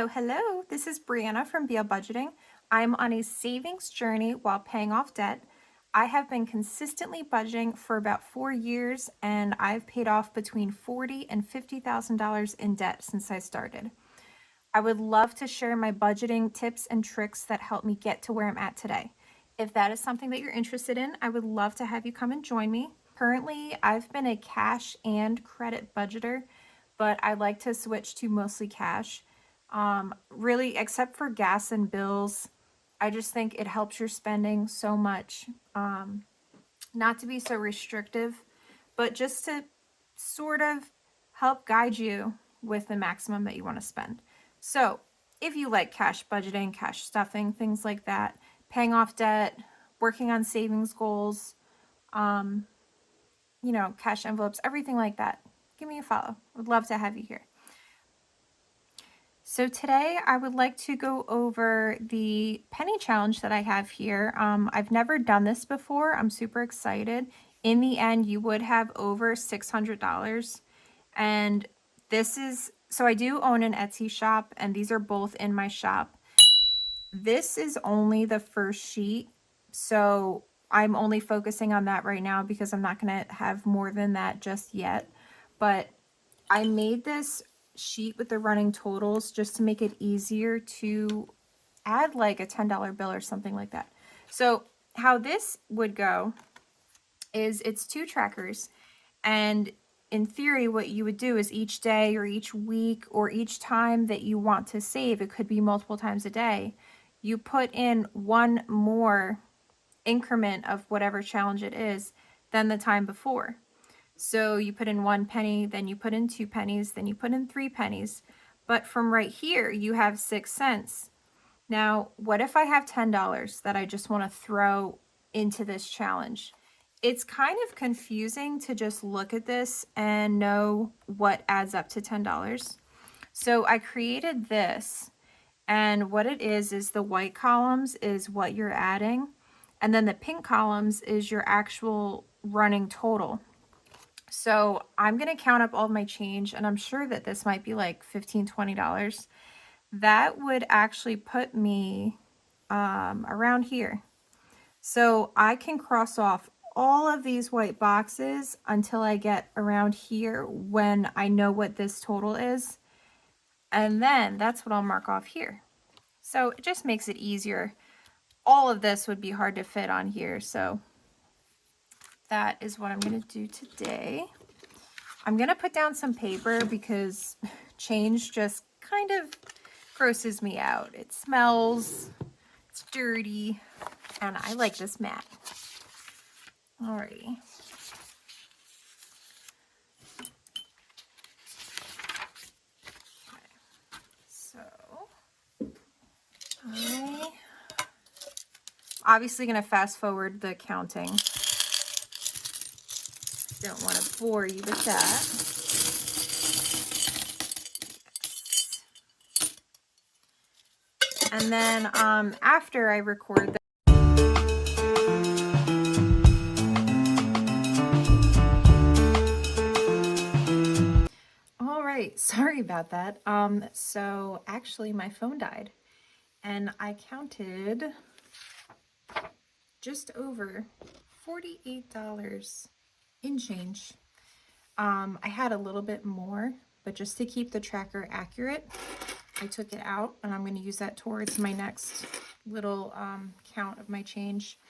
Hello. This is Brianna from BLBudgeting. I'm on a savings journey while paying off debt. I have been consistently budgeting for about 4 years, and I've paid off between $40,000 and $50,000 in debt since I started. I would love to share my budgeting tips and tricks that help me get to where I'm at today. If that is something that you're interested in, I would love to have you come and join me. Currently, I've been a cash and credit budgeter, but I like to switch to mostly cash. Really, except for gas and bills, I just think it helps your spending so much. Not to be so restrictive, but just to sort of help guide you with the maximum that you want to spend. So if you like cash budgeting, cash stuffing, things like that, paying off debt, working on savings goals, cash envelopes, everything like that, give me a follow. Would love to have you here. So today I would like to go over the penny challenge that I have here. I've never done this before. I'm super excited. In the end, you would have over $600. And so I do own an Etsy shop, and these are both in my shop. This is only the first sheet, so I'm only focusing on that right now because I'm not going to have more than that just yet. But I made this sheet with the running totals just to make it easier to add like a $10 bill or something like that. So how this would go is it's 2 trackers, and in theory what you would do is each day or each week or each time that you want to save, it could be multiple times a day, you put in one more increment of whatever challenge it is than the time before. So you put in 1 penny, then you put in 2 pennies, then you put in 3 pennies. But from right here, you have 6 cents. Now, what if I have $10 that I just want to throw into this challenge? It's kind of confusing to just look at this and know what adds up to $10. So I created this, and what it is the white columns is what you're adding, and then the pink columns is your actual running total. So I'm going to count up all of my change, and I'm sure that this might be like $15, $20. That would actually put me around here. So I can cross off all of these white boxes until I get around here when I know what this total is. And then that's what I'll mark off here. So it just makes it easier. All of this would be hard to fit on here. So that is what I'm going to do today. I'm going to put down some paper because change just kind of grosses me out. It smells, it's dirty, and I like this mat. Alrighty. Okay. So I'm obviously going to fast forward the counting. Don't want to bore you with that. Yes. And then after I record that, all right, sorry about that. So actually my phone died, and I counted just over $48 in change. I had a little bit more, but just to keep the tracker accurate, I took it out, and I'm going to use that towards my next little count of my change.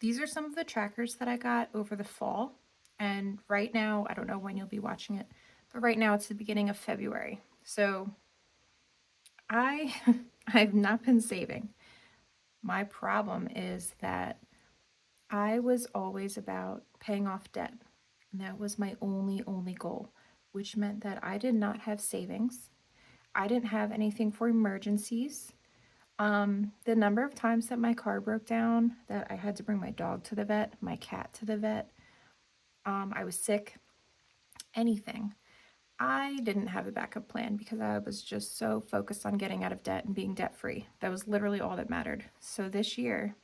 These are some of the trackers that I got over the fall, and right now, I don't know when you'll be watching it, but right now it's the beginning of February. So I've not been saving. My problem is that I was always about paying off debt. And that was my only goal, which meant that I did not have savings. I didn't have anything for emergencies. The number of times that my car broke down, that I had to bring my dog to the vet, my cat to the vet, I was sick, anything. I didn't have a backup plan because I was just so focused on getting out of debt and being debt-free. That was literally all that mattered. So this year,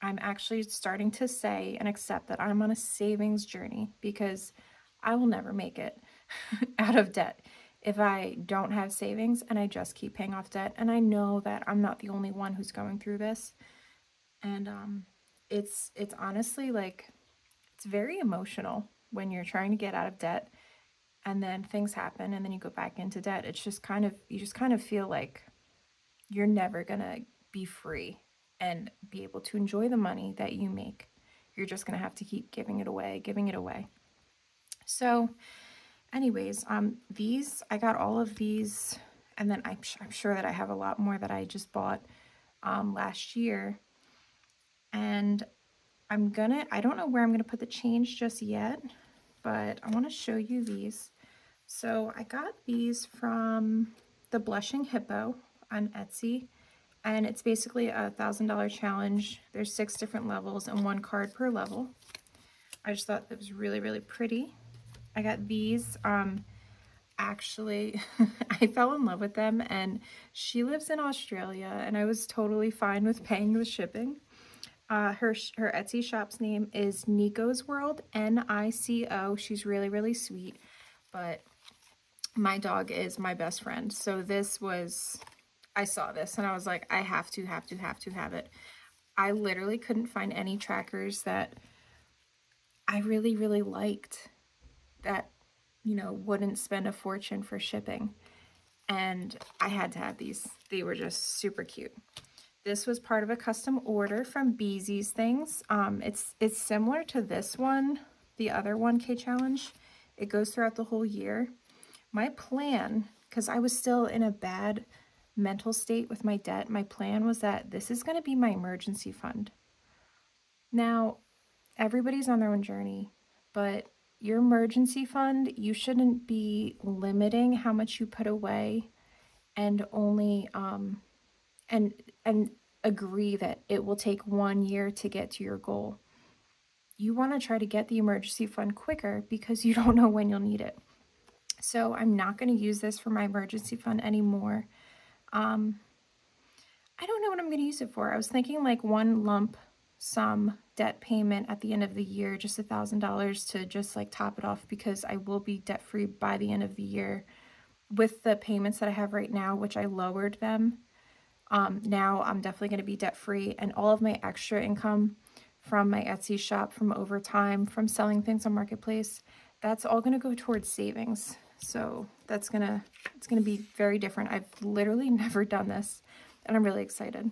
I'm actually starting to say and accept that I'm on a savings journey because I will never make it out of debt. if I don't have savings and I just keep paying off debt. And I know that I'm not the only one who's going through this. And it's honestly like, it's very emotional when you're trying to get out of debt and then things happen and then you go back into debt. It's just kind of, you just kind of feel like you're never gonna be free and be able to enjoy the money that you make. You're just gonna have to keep giving it away, giving it away. So anyways, these, I got all of these, and then I'm sure that I have a lot more that I just bought last year. And I don't know where I'm gonna put the change just yet, but I wanna show you these. So I got these from the Blushing Hippo on Etsy, and it's basically a $1,000 challenge. There's 6 different levels and 1 card per level. I just thought that was really, really pretty. I got these, actually, I fell in love with them, and she lives in Australia, and I was totally fine with paying the shipping. Her Etsy shop's name is Nico's World, Nico. She's really, really sweet, but my dog is my best friend. So this was, I saw this and I was like, I have to have it. I literally couldn't find any trackers that I really, really liked that, you know, wouldn't spend a fortune for shipping. And I had to have these. They were just super cute. This was part of a custom order from Beezy's Things. It's similar to this one, the other 1K challenge. It goes throughout the whole year. My plan, because I was still in a bad mental state with my debt, my plan was that this is going to be my emergency fund. Now, everybody's on their own journey, but your emergency fund, you shouldn't be limiting how much you put away and only and agree that it will take 1 year to get to your goal. You want to try to get the emergency fund quicker because you don't know when you'll need it. So I'm not going to use this for my emergency fund anymore. I don't know what I'm going to use it for. I was thinking like one lump sum debt payment at the end of the year, just $1,000 to just like top it off, because I will be debt free by the end of the year with the payments that I have right now, which I lowered them. Now I'm definitely going to be debt free, and all of my extra income from my Etsy shop, from overtime, from selling things on Marketplace, that's all going to go towards savings. So it's going to be very different. I've literally never done this, and I'm really excited.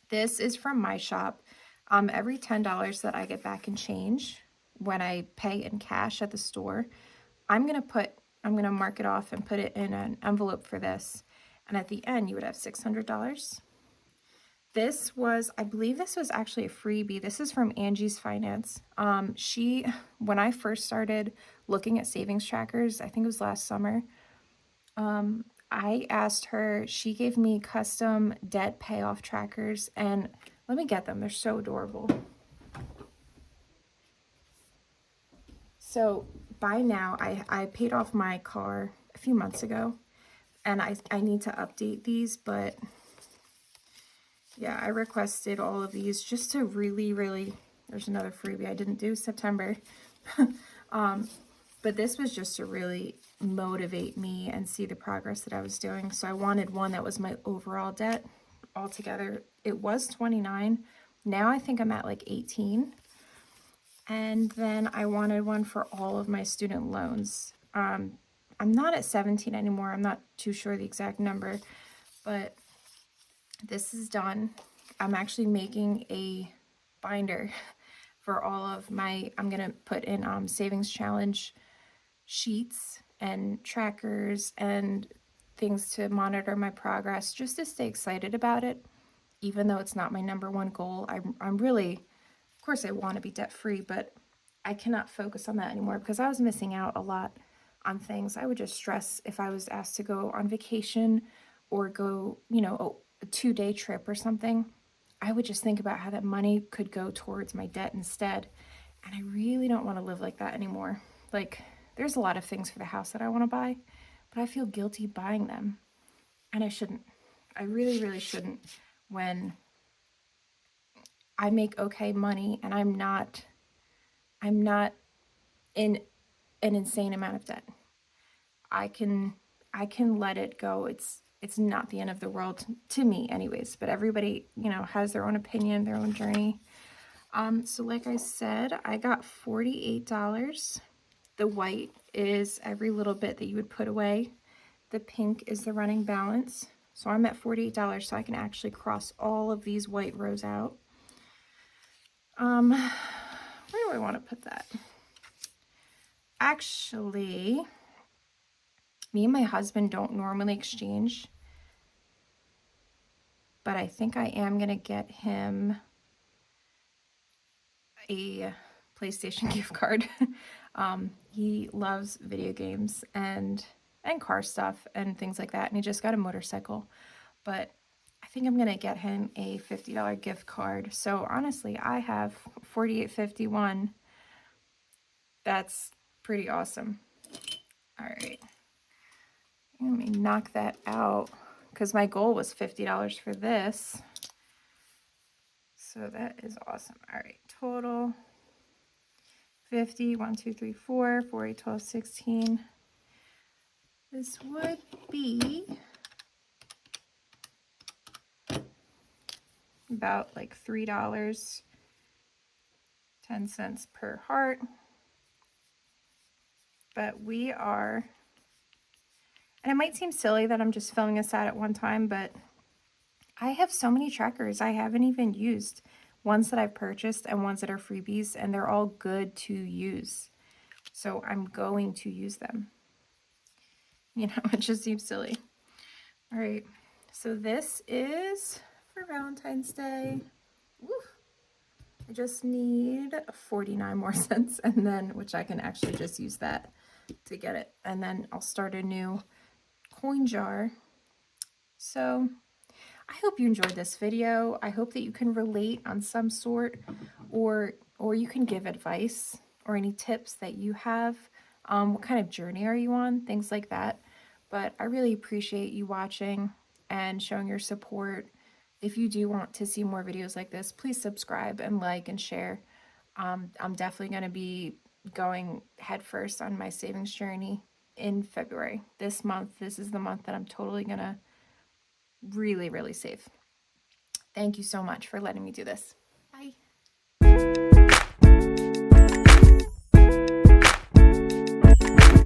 This is from my shop. Every $10 that I get back in change when I pay in cash at the store, I'm going to mark it off and put it in an envelope for this. And at the end, you would have $600. This was, I believe this was actually a freebie. This is from Angie's Finance. When I first started looking at savings trackers, I think it was last summer, I asked her, she gave me custom debt payoff trackers, and let me get them. They're so adorable. So by now, I paid off my car a few months ago, and I need to update these, but yeah, I requested all of these just to really, really, there's another freebie I didn't do, September. But this was just to really motivate me and see the progress that I was doing. So I wanted one that was my overall debt altogether. It was 29. Now I think I'm at like 18. And then I wanted one for all of my student loans. I'm not at 17 anymore. I'm not too sure the exact number, but this is done. I'm actually making a binder for all of my, I'm going to put in savings challenge sheets and trackers and things to monitor my progress, just to stay excited about it, even though it's not my number one goal. I'm really, of course I want to be debt free, but I cannot focus on that anymore because I was missing out a lot on things. I would just stress if I was asked to go on vacation or go, you know, a 2-day trip or something. I would just think about how that money could go towards my debt instead. And I really don't want to live like that anymore. Like, there's a lot of things for the house that I want to buy, but I feel guilty buying them. And I shouldn't. I really, really shouldn't, when I make okay money and I'm not in an insane amount of debt. I can I can let it go. It's not the end of the world to me anyways, but everybody, you know, has their own opinion, their own journey. So like I said, I got $48. The white is every little bit that you would put away. The pink is the running balance. So I'm at $48, so I can actually cross all of these white rows out. Where do I want to put that? Actually, me and my husband don't normally exchange, but I think I am going to get him a PlayStation gift card. He loves video games and car stuff and things like that, and he just got a motorcycle. But I think I'm gonna get him a $50 gift card. So honestly, I have $48.51. That's pretty awesome. All right, let me knock that out because my goal was $50 for this. So that is awesome. All right, total 50, 1, 2, 3, 4, 4, 8, 12, 16. This would be about like $3.10 per heart. But we are, and it might seem silly that I'm just filling this out at one time, but I have so many trackers I haven't even used. Ones that I've purchased and ones that are freebies, and they're all good to use. So I'm going to use them. You know, it just seems silly. All right, so this is for Valentine's Day. Woo. I just need 49 more cents, and then, which I can actually just use that to get it. And then I'll start a new coin jar. So I hope you enjoyed this video. I hope that you can relate on some sort, or you can give advice or any tips that you have. What kind of journey are you on? Things like that. But I really appreciate you watching and showing your support. If you do want to see more videos like this, please subscribe and like and share. I'm definitely going to be going headfirst on my savings journey in February. This month, this is the month that I'm totally going to really save. Thank you so much for letting me do this. Bye.